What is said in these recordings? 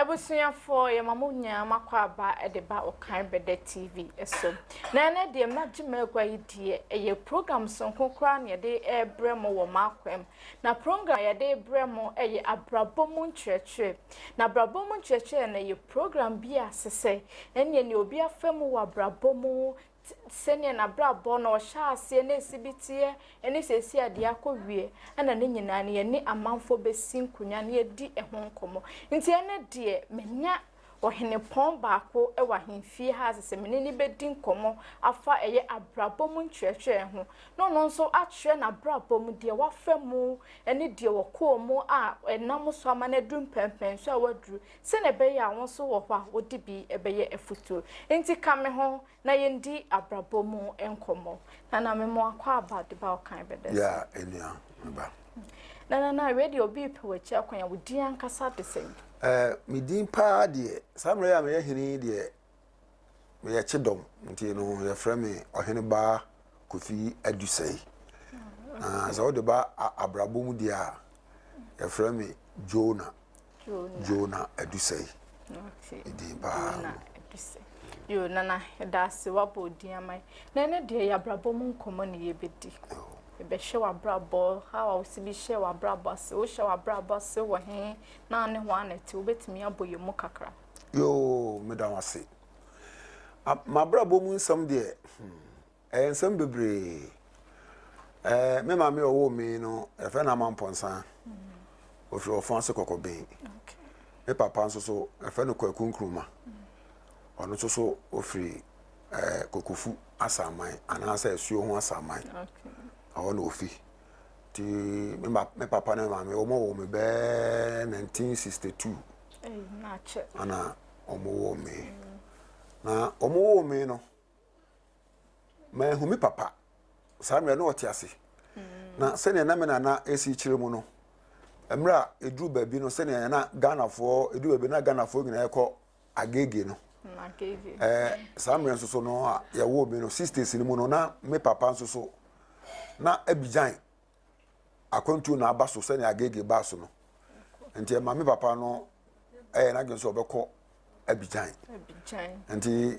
Ebusuafo ye mamunya makwaba edeba okan bede TV eso. Na na de magima agwaidie eye program sonkokra na de ebremo wo makwem. Na program ye de ebremo eye abrabomu nkyerɛkyerɛ. Na abrabomu nkyerɛkyerɛ na ye program bi asese. Ene ne obi afemu wo abrabomu sene na brabo na ohya ase na esibitie ene sesi ade akɔwie ana ne nyina ne ni amanfo besi nkunya ne edi ehon nkomo nti ene de menya Ohenepon baako ewa hemfie ha asese mene ni bedi nkomo afa eye abrabom nkyerɛkyerɛ ho no nso akyerɛ na abrabom de wafemu ene de wɔkɔ mu a enam so ama na dum pɛmpɛn so a waduru se na bɛyɛ a wɔn so wɔ hɔ a wodi bi ɛbɛyɛ efutuo nti kame ho na yendi abrabom nkomo na memo akɔ aba de ba okan bɛdɛ ya enua ba na radio bi pe wachi akwan ya wodi ankasa de sɛn mi din pa de samre ya me hini de me ye chedom nti no ye frɛ me Oheneba Kofi Adusei za wo de ba abrabo mu de a ye frɛ me Jona Adusei okay din pa Adusei yo nana da se wabo din amai na ne de ya abrabo mu nkomo ne ye bedi ebe hye wa brabo how we be hye wa brabo se wo hye wa brabo se wo he na ne ho anete obetimi aboye mu kakra yo me da wase ma brabo mu nsam de ensam bebre me ma me owo mi no e fe na mamponsa o fi ofan se kokoben okay me papa nso so e fe no kwakunkruma ono nso so o fi kokofu asaman anasa esuo ho asaman okay awon ofi ti me papa na mama o me be 1962 na che ana omo wo me na omo wo me no ma hu me papa sa me no otiase na se ne na me na esi kire mu no emra edru ba bi no se ne na Ghana fo edu ba bi na Ghana fo nyina ekọ agege no agege sa me nso so no ya wo bi no 60s ni mu no na me papa nso so na Abidjan akwantu na abaso se ne agege baso no nti ma me papa no na genso obekọ Abidjan nti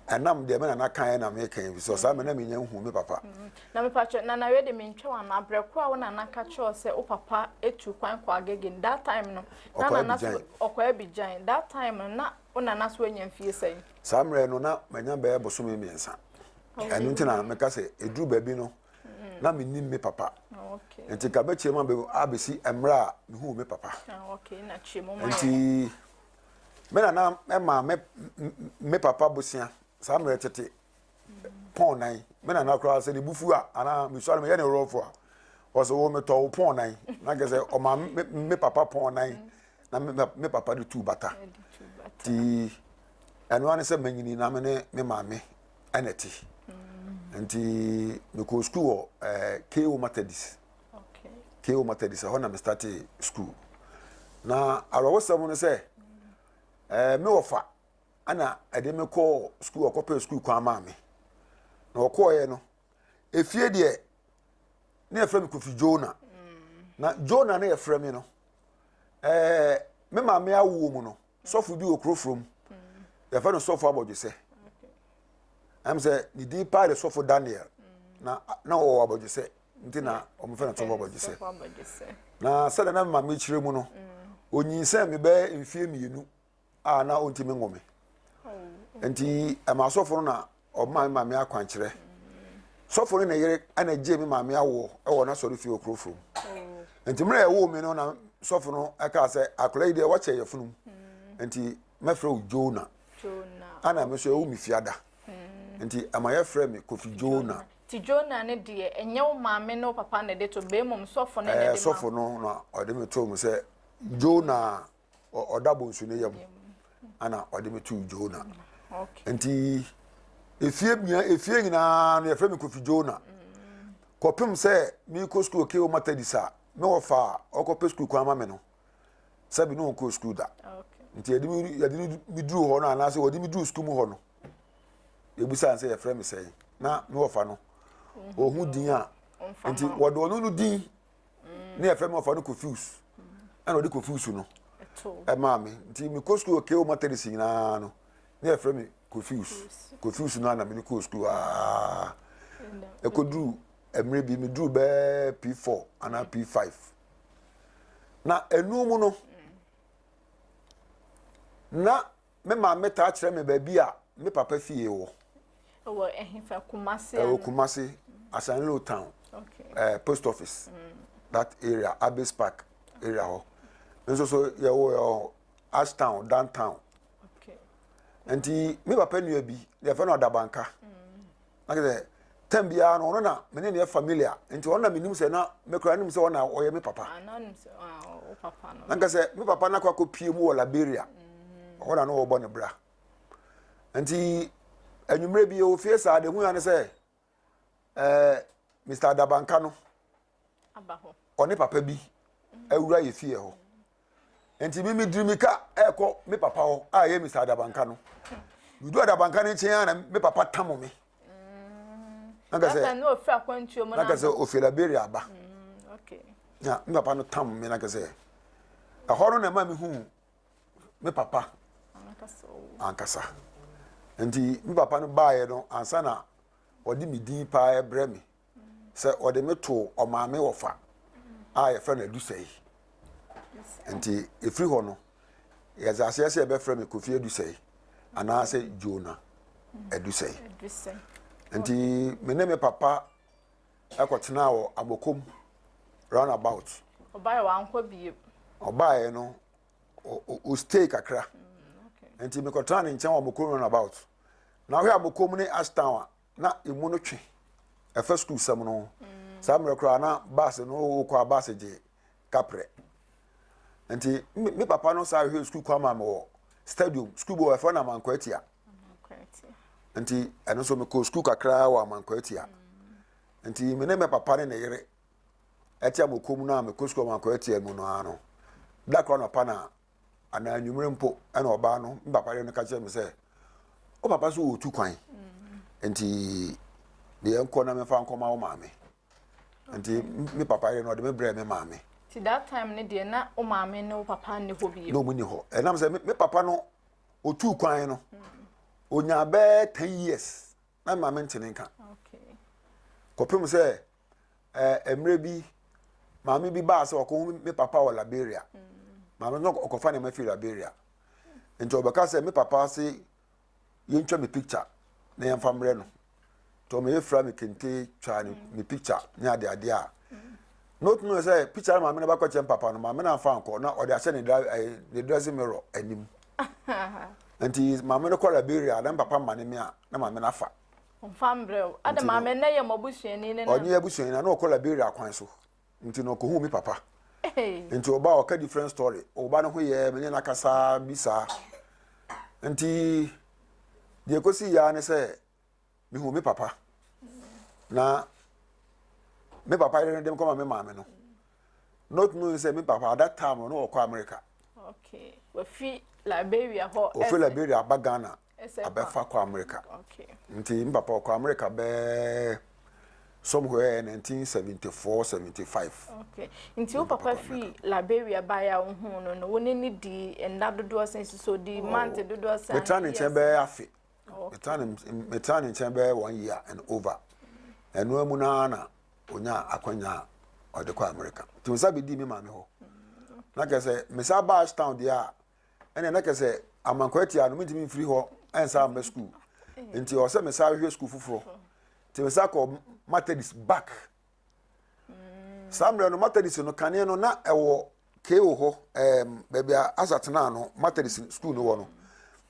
anam de me na kan na me kan bi so sa me na me nya hu me papa na me pacho na we de me ntwa na abreko a wona na ka cho se o papa etu kwan kwa agege that time no na okwa Abidjan that time na wona na so anya mfie sai sa mre no na manya be boso me miensa enu nti na me ka se edru ba bi no na me nim me papa okay nti ka be chema be abesi emra me hu me papa okay na chemo ma nti me na me papa bosia sa mre tete pon nan me na kra se ne bufu a ana me so me ye ne rofo a o so wo me to pon nan na ge se o ma me papa pon nan na me papa de tu bata ti enu an se manyini na me mame aneti nti me ko school KO Methodist okay KO Methodist ho na me start school na arawo sam no se me wofa ana ade me ko school okope school kwa mame na okoye no efie de na efra me Kofi Jona na Jona na efra me no me mame awo mu no sofu bi okrofrom ya fa no sofu abodwese am say the deep part of sofu Daniel na o abodwese nti na o me fa na sofu abodwese na sada na mame chire mu no onyinsa me be mfie mienu a na onti me ngome nti ama sofu no na o mame akwankyere sofu no na yere ana je me mame awo e wo na sori fi okrofrom nti mre ewo me no na sofu no aka se akola ide wa che yefunum nti mefra Jona ana me so ewu mi fiada nti ama ye frɛ me Kofi Jona ti Jona ne de enye wo maame no papa ne de to be mum sofo ne de sofo no na ode me to mu se Jona odabo nsu ne yam ana ode me to Jona okay nti efie nyina no ye frɛ me Kofi Jona kopim se mi ko school KO Methodist me wo fa okope school kwa mame no sabi no ko school da okay nti yadi mi duru ho no anase wodi mi duru school mu ho no ebusa nse ye frɛ me sey na me wo fa no ohun din a nti wodo no din na ye frɛ me wo fa no confuse ana wodi confuse no mami nti me ko school ke o maternity nyina no na efre me confuse no na me ko school e ko dru emre bi me dru be P4 ana P5 na enu mu no na me ma meta kire me ba bi a me papa fie wo ehifa Kumasi Kumasi Asanlo town post office that area Abbey's Park area ho so yo Ashtown downtown enti me papa nua bi dey fa no Adabanka na ke tambia no na me ne familiar enti ona menim se na me kura nim se ona oye me papa ananim se o papa no na se me papa na kwa kopie mu wo Liberia ona no wo bo ne bra enti anwumre bi o fie sa de hu ya ne se Mr. Adabanka no abaho oni papa bi awura ye fie ho enti mi drimika eko me papa ho a ye Mr. Adabanka no du Adabanka ne chen na me papa tamo me naka no ofra kwantuo mo na naka se ofi Liberia aba okay ya me papa no tamo me naka se ahoro na ma me hu me papa ankasa enti me papa no baaye no ansa na odi mi din pa e bre me se odi me to o maame wofa a ye fa na Adusei enti efri ho no ye za ase e be fra me Kofi Adusei ana se Jona Adusei enti me ne me papa akotena wo abokom round about obaye wa anko biye obaye no o stay kakra enti me kotana ne nchen wo abokom round about na hwe abokom ne Ashtown na emu no twe efa school sam no samre kra na bus no kwa bus je kapre enti me papa no sa hwe school kwa ma me stadium school boy efa na mankwatia enti eno so me ko school kakra wa mankwatia enti me ne me papa ne yere etia mokom na me ko school mankwatia mu no ano da kro na pa na ana anwumre mpo ena oba no me papa ne ka che me se o papa so o tu kwan enti de enko na me fa nkoma wo maame enti me papa ye no de me bre me maame ti that time ne de na o maame ne o papa ne ho bi no mu ni ho enam se me papa no o tu kwan no onya be 10 years na maame ntene nka okay kopem se emre bi maame bi ba se okọ me papa wo Liberia maame no okofa ne ma fi Liberia enti obeka se me papa se yentwa me picture na yem famre no to me fra me kente twa ni picture ni ade a not no say picture ma me na ba kwa chem papa no ma me na fa anko na o de ase ne dressing mirror anim enti ma me no kwa Liberia na papa ma ne me a na ma me na fa famre adam ma me na ye mobusuani ne na onye abusuani na o kwa Liberia kwan so enti no ko hu mi papa enti oba o ka different story oba no ho ye me na kasa bisa enti de kosi ya ne se me hu me papa na me papa ire dem come me maame no not knowing say me papa at that time no ko America okay we fi Liberia ho o fi Liberia aba Ghana abefa ko America okay nti me papa ko America be somewhere in 1974 75 okay nti o papa fi Liberia ba ya hu no woni ni di endadodo sense so di month dodo san me try ni chembe afi me try ni chembe 1 year and over enu amu na onya akwanya ode kwa America ti nsa bi di mi maame ho na kese me sa ba Ashtown dia ene na kese amankwati anu mi ntimi free ho ensa am school nti o se me sa hwe school fufuro ti me sa ko Methodist back samre no Methodist no kane no na ewo KO ho baby asatena no Methodist school no wo no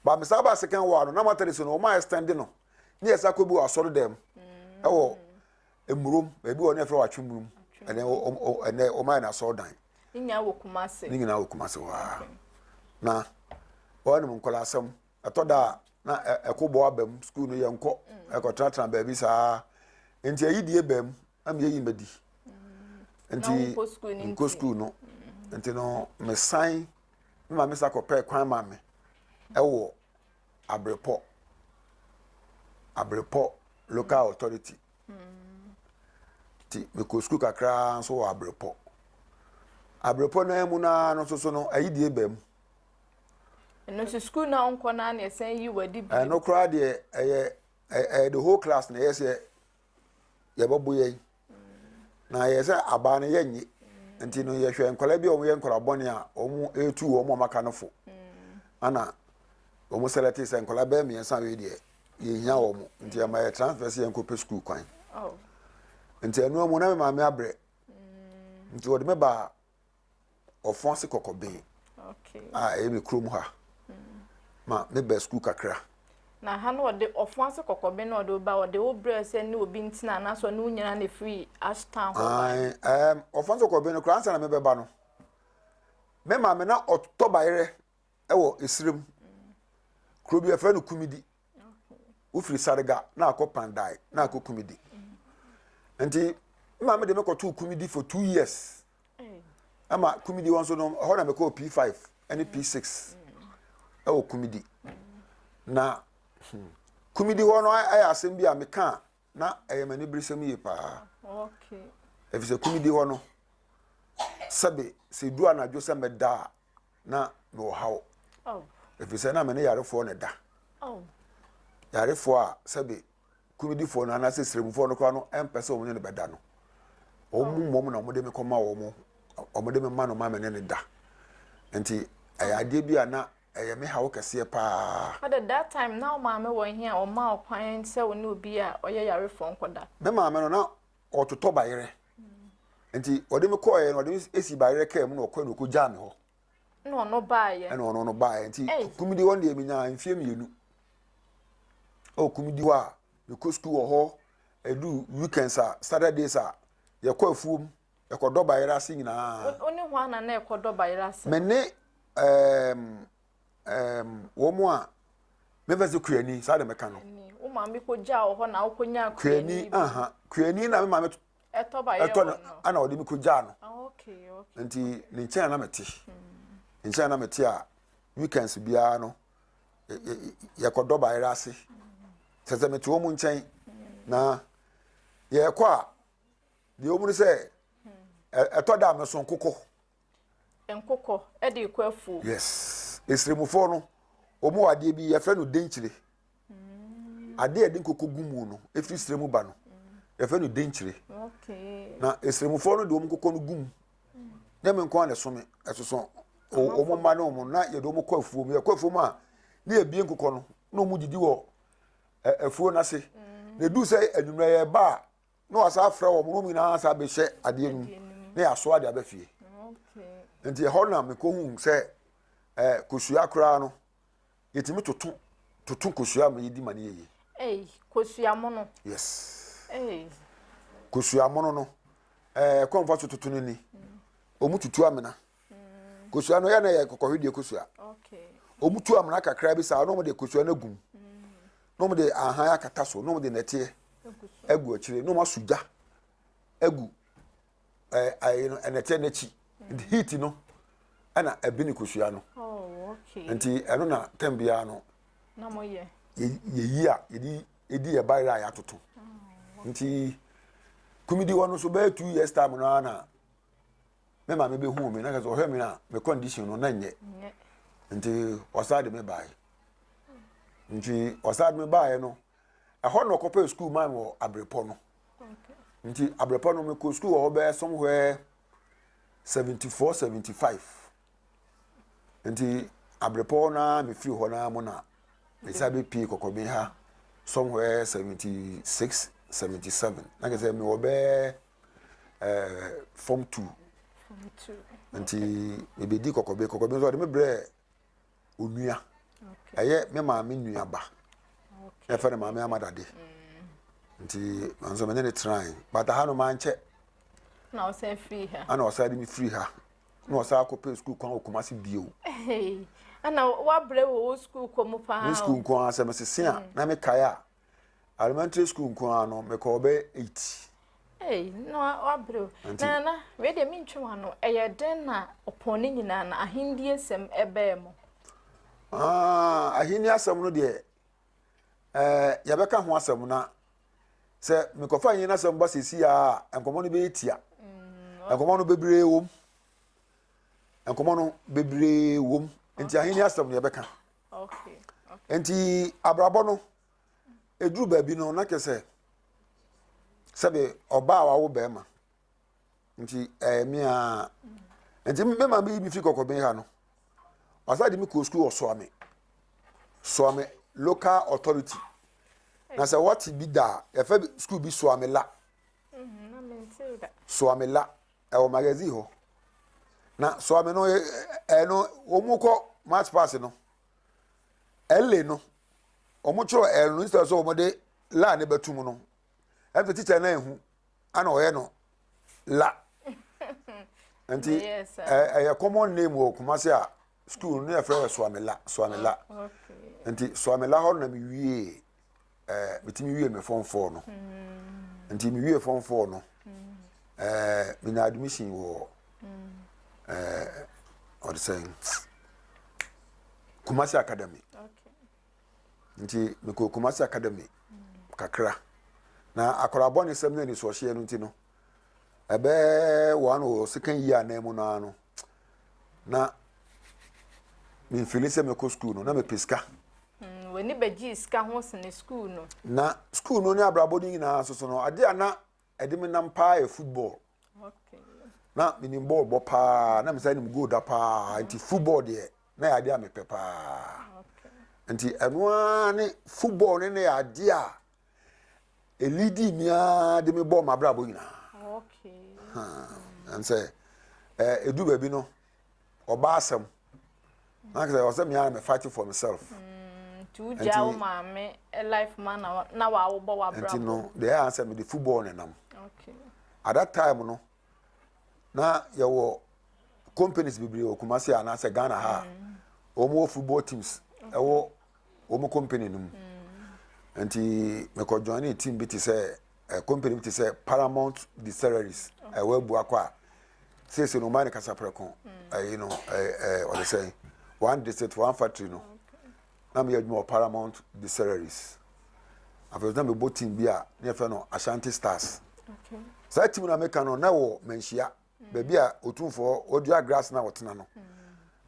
ba me sa ba second war no na Methodist no ma extend no ni esa ko bi asoro dem ewo emurum baby wo na efra wa twumurum ene o ma na so dan nya wo Kumasi ni wo Kumasi wa na wonu mun kola asem atoda na ekobo abam school no yenko ekotratra baby sa enti ayidie bam am yeyi madi enti ko school no enti no me sign ma me sako pe kwan ma me ewo abrepo local authority ti me ko school kakra so wa abrepo na emu na no so no ayidie bam no so school na onko na na esen yi wadi bi no kra de the whole class na yes ye bobo ye na yes aba na ye nyi nti no ye hwe nkola bi o ye nkola bone a omu etu o mo maka no fo ana omu select se nkola be me san we de ye nya o mu nti ama ye transfer se enko pe school kwan oh nti anu mu na me ma me abre nti o de me ba ofonse kokoben okay e me krom ha ma me be school kakra na ha no de ofanse kokobe na de ba de obre se ne obi ntina na so ne unyana na free ashtown ho ba ofanse kokobe no kransa na me be ba no me ma me na otobayere e wo esrem krobi e fa no kumidi ufiri sarga na akopandai na akokumidi nti ma me de me koto kumidi for 2 years ama kumidi won so no ho na me ko P5 and P6 e wo kumidi na kumidi ho no ay asem bi a meka na eyemani brisem yi pa okay efise kumidi ho no sabe se du anadwo se meda na no hawo oh efise na me ne yarefo ne da oh yarefo a sabe kumidi fo no na se sremfo no kwa no empese omo ne beda no omu mom na omo de me koma omo de me ma no ma me ne da enti ayade bi ana me hawo kese pa at that time now mama won here o ma okwan se woni obi a oye yare fo nkoda me mama no na ototo bayere enti ode me ko ye no ode esi bayere ka mu no okwa no ko jam ho no baaye no baaye enti kumidi won de eminya mfie mienu o kumidi wa me ko school ho edu weekends a Saturdays a ye ko afuom ye ko do bayere ase nyina oni ho ana na e ko do bayere ase me ne wo mo a me vese kuani sa de meka no wo ma me ko ja ho na wo ko nya kuani kuani na me ma me eto bayere no ana odi me ko ja no okay nti ni nchen na meti nchen na meti a weekends bia no ye ko do bayere ase sese meti wo mu nchen na ye ko a de wo mu se eto da me so nkoko enkoko e de ko afu yes esremufo no omo ade bi ye fe no denchire ade ede nkoko gumu no efiri sremu ba no ye fe no denchire okay na esremufo no de omo nkoko no gumu na me nko na some esoso omo ma no omo na ye de omo kwafuo ye kwafuo ma na ye bie nkoko no na omo didi wo afuo na se na du se adwumra ye ba na wasa afra wo mo mi na asa be hye ade nu na ya so ade abafie okay nti ho na me ko hu se kosua kra no yetimi tutu kosua ma yedi mane yeye kosua mono yes kosua mono no konfa tutu no ni omu tutu amena kosua no ya na ye kokohwedie kosua okay omu tu amena kakra bi sa no mo de kosua na gum no mo de ahan akata so no mo de nete egu akire no mo suja egu ayi no enete nachi the heat no ana ebini kosua no okay nti eno na tembia no na mo ye yi a edi e bayra ya toto nti kumidi wono so be 2 years time no na me ma me be hu me na ka so hwe me na me condition no na nye nti osade me bai nti osade me bai no ho no kope school man wo abrepo no okay nti abrepo no me ko school ho be somewhere 74 75 nti abrepo na me free ho na mo na me sabe pi kokobe ha somewhere 76 77 na ke say me wo be form 2 nti me be di kokobe so de me bre onua eye me ma me nua ba e fa na ma me amadade nti anso me ne try but ha no man che na o say free ha ana o say me free ha na o say akopɛ school kwan okumasi bio ana wa bre wo school ko mu pa ha school kwan asem sese a na me kaya elementary school kwan no me ko be 8 no wa bre na we de mi ntwe no eye den na opone nyina na ahindie sem ebe mo ahini asem no de ya beka ho asem na se me ko fa nyina asem ba sesi a enkomo no be etia enkomo no bebre wom enkomo no bebre wom nti ahini asem no ya beka Okay. Enti abrabo no eduru baabi no na kese sebe oba wa wo bema nti me a enti me ma bi fi kokoben ha no asade mi ko school so ame local authority na say what bi da e fa school bi so ame la na me say that so ame la e o magazine ho na so ame no no omuko match pass no ele no omucho no instead so omode la ne batum no e teacher na ehu ana o ye no la anti common name wo Kumasi a school no e fra so ame la okay anti so ame la ho na mi wie betimi wie me form 4 no anti mi wie form 4 no mi na admission wo what saying Kumasi Academy okay nti me ko Kumasi Academy kakra na akorabo ne sem na ni so hye no nti no ebe one o second year na mu na no na mi filise me ko school no na me peska weni beji iska ho sene school no na school no ni abrabo ni na so no ade ana edimi nam pa e football okay na minim ball bo pa na me say nim go da pa anti football de na ade a me pe pa okay anti eno ne football ne na ade a elidi mia de me ball ma brabo ina okay and say edu baby no oba asem na say o say me am fighting for myself to jaw mama a life man na wa wo bo wa brabo anti no the answer me the football ne nam okay at that time no na yawo companies bibiri o Kumasi ana say Ghana ha omo football teams ewo omo company num anti me ko join a team bit say company bit say Paramount Distilleries ewo bu akwa say no man kasa preko you know what they say one district one factory no na me adwuma Paramount Distilleries after me both team bia na fe no Ashanti Stars okay sa team na make no na wo menhia baby a otumfo odua grass na wotena no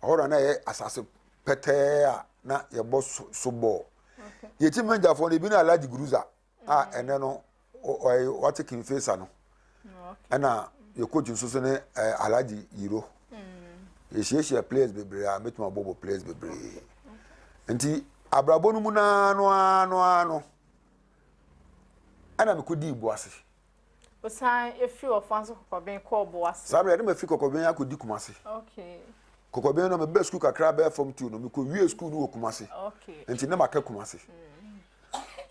ahora na ye asase pete a na ye bo so ball okay ye team manager for no bi na Alhaji Guruza ene no what taking face no okay na ye coach nso ne Alhaji Yiro ye share players bebre a metuma bobo players bebre nti abrabo no mu na no ana me kodi ibuase osan efi ofanso kokoben ko boase sabre na me fi kokoben akodi Kumasi okay kokoben no me be school kakra be from 2 no me ko wie school no Kumasi okay nti na maka Kumasi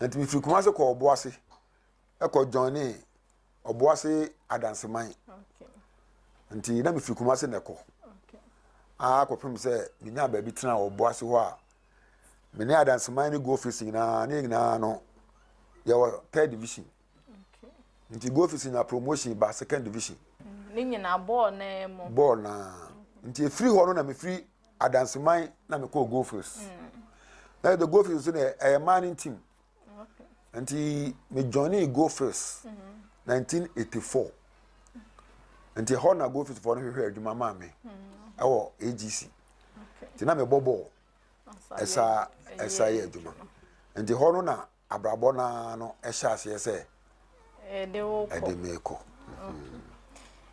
nti me fi Kumasi ko oboase e ko johnny oboase adanseman okay nti na me fi Kumasi ne ko okay ko pem se me nya ba bi tena oboase ho a me ne adanseman ni go office na no your third division okay nti go office na promotion ba second division ni nyina ball na mo ball na nti free ho no na me free adanseman na me ko go office na the go office na manning team okay nti me johnny go office 1984 nti ho na go office for no hwehwe adwuma ma me ewo AGC okay nti na me bobo esa ye adwuma nti ho no na abrabo na no ehya ase se de wo ko de meko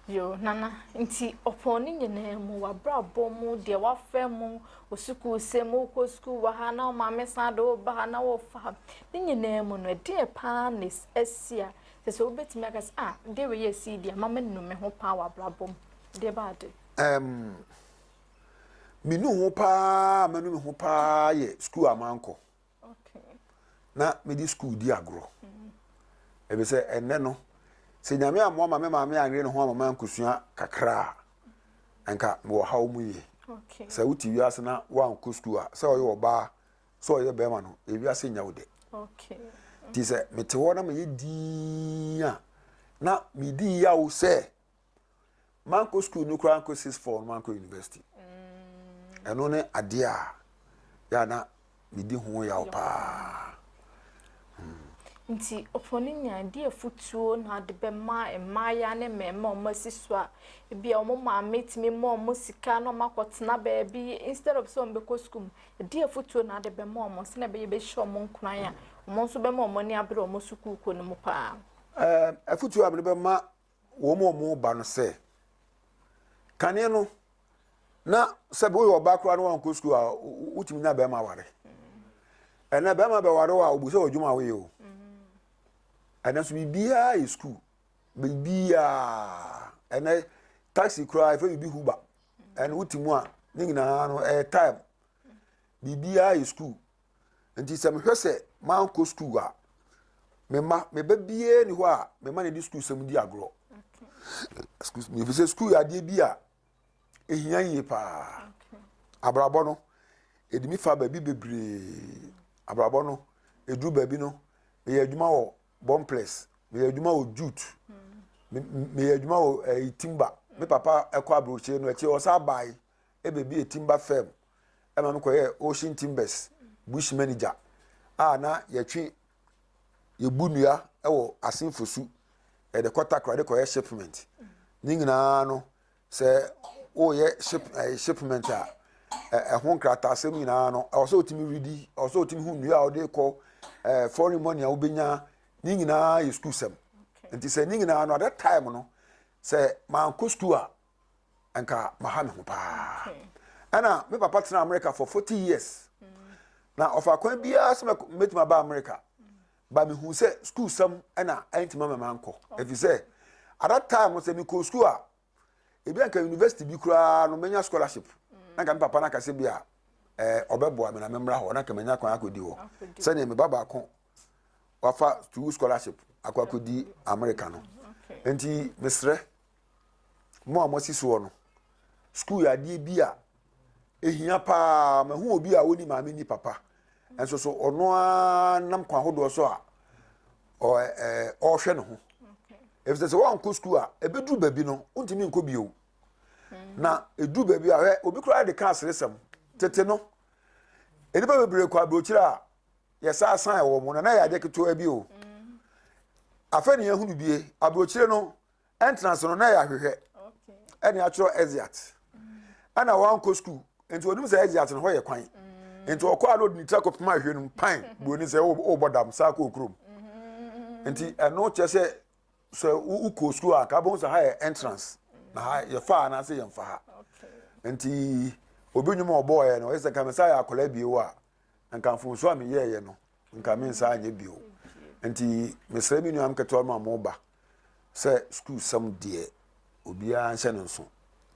yo nana nti oponi nyina mu wa brabo mu de wa fa mu osuku se mu ko school wa ha na o ma mesa do ba ha na wo fa de nyina mu no de pa nes asia se obetimi aka de we ye si de mama nnu me ho pa wa brabo de ba de minu ho pa manu me ho pa ye school amanko okay na me di school di agro ebe se enne no se nyame amo ma me anre no ho ama man kusua kakra anka me wo hawo mu ye okay se wuti wiase na wan ko school a se oye oba se oye be ma no e wiase nya wo de okay ti se me te wo na me ye di a na me di ya wo se man ko school no kra ko 64 man ko university eno ne ade a ya na me di ho ya wo pa nti ofoni nya de afutuo na de be ma emaya ne mema o masiso a bia o ma metimi mo mo sika no makotena baabi instead of so mbeko school de afutuo na de be ma o se na be show mo nkran a mo nso be ma o ni abre o mo suku ko no mo pa afutuo a be ma wo mo ba no se kane no na se bo yo ba kra no wan ko school a utimi na be ma ware ena be ma be ware wa obu se odwuma we o ena so bibia is school bibia ena taxi cry for bibi huba ena utimu a ni nyina no time bibia is school nti se me hwese man ko school a me be bie ni ho a me ma ne di school sem di agro excuse me if say school ya de bia ehia yi pa abrabo no edimi fa ba bi bebre abrabo no edu ba bi no me ye adwuma wo bompless me ye adwuma wo jute me ye adwuma wo timba me papa ekọ abroche no eche o sa bai e be bi timba firm e ma me ko ye ocean timbers bush manager na ye twi ye bunua e wo asenfosu e de kota kra de ko ye shipment ni nyina no se o ye shipment a ho nkrata asem nyina no o so otimi redi o so otimi hu nua o de ko foreign money a wo benya ni nyina ye school sem nti se ni nyina no at that time no se man ko school a anka maha me ho pa ana me papa tena America for 40 years na ofa kwan bia se metima ba America ba me hu se school sem ana antima me manko if say at that time se me ko school a ebi anka university bi kura no menya scholarship anka me papa na ka se bia obebo me na memra ho na ka menya kwan akodi ho se ne me baba ko wafa to scholarship akwakodi America no enti mesre mo amosi so no school ya die bia ehia pa ma hu obi a woni maame ni papa enso so ono nam kwa hodo so a o hwe no ho if say one ko school a ebedu babi no untimi nko bio na edu babi a obi kura de ka seresem tete no enipa bebre kwa brochira yesa asan e wo mo na ya de keto abi o afani ya hunu bie abrochire no entrance no na ya hwehwe eni achro exiat ana wan ko school enti onim se exiat no ho ye kwan enti okwa road ni track of my hwe no pan boni se o bodam sa ko okrom enti eno chese so uko school aka bon sa ha entrance na ha ye fa na se ye mfa ha enti obinwum oboye no ese ka mesa ya akola bie wa nka mfu so am ye no nka me nsa anye bio enti mesra mi nu am keto ma mo ba se school sam de obia nse no so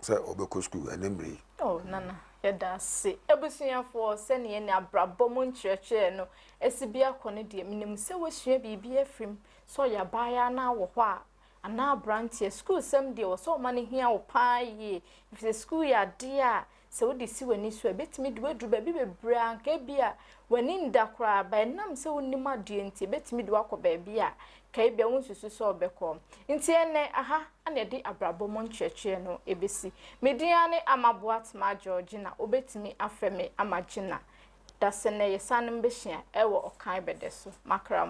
se obeko school enemre nana yeda se ebusuafo se ne ne abrabọ mo nkyerɛkyerɛ no esibia kɔ ne de minim se wosua bibia afrim so ya baya na wo hɔ a ana branch school sam de wo so ma ne hia wo paa yi if the school ya de a se wodi si wani so betimi de wadu ba bi bebre anka bia wani ndakora ba nam se wonim adue nti betimi de wakɔ ba bia kai bia wonsusu so obekɔ nti ene aha ana de abrabɔ mo nkyerɛkyerɛ no ebesi media ne amaboat ma Georgina obetimi afeme amagina da se ne yesanem behia ewo okan bede so makra